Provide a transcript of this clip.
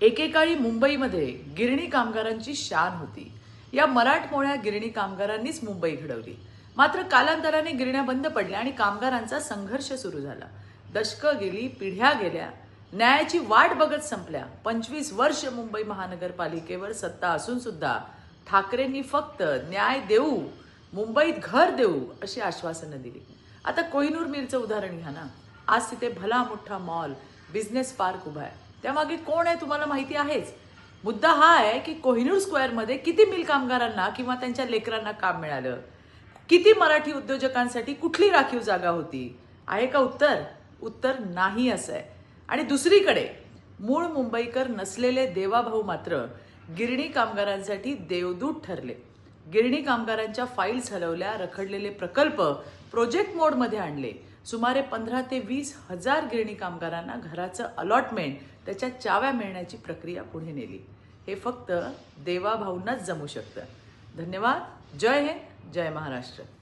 एकेकाळी मुंबईमध्ये गिरणी कामगारांची शान होती. या मराठमोळ्या गिरणी कामगारांनीच मुंबई घडवली. मात्र कालांतराने गिरण्या बंद पडल्या आणि कामगारांचा संघर्ष सुरू झाला. दशकं गेली, पिढ्या गेल्या, न्यायाची वाट बघत संपल्या. 25 वर्ष मुंबई महानगरपालिकेवर सत्ता असून सुद्धा ठाकरेंनी फक्त न्याय देऊ, मुंबईत घर देऊ अशी आश्वासनं दिली. आता कोहिनूर मिलचं उदाहरण घ्या ना. आज तिथे भला मोठा मॉल, बिझनेस पार्क उभा आहे. त्यामागे कोण आहे तुम्हाला माहिती आहेच. मुद्दा हा आहे की कोहिनूर स्क्वेअरमध्ये किती मिल कामगारांना किंवा त्यांच्या लेकरांना काम मिळालं, किती मराठी उद्योजकांसाठी कुठली राखीव जागा होती. आहे का उत्तर? उत्तर नाही असं आहे. आणि दुसरीकडे मूळ मुंबईकर नसलेले देवाभाऊ मात्र गिरणी कामगारांसाठी देवदूत ठरले. गिरणी कामगारांच्या फाईल्स हलवल्या, रखडलेले प्रकल्प प्रोजेक्ट मोडमध्ये आणले. सुमारे 15 ते 20 हजार गिरणी कामगारांना घराचं अलॉटमेंट, त्याच्या चाव्या मिळण्याची प्रक्रिया पुढे नेली. हे फक्त देवाभाऊंनाच जमू शकतं. धन्यवाद. जय हिंद, जय महाराष्ट्र.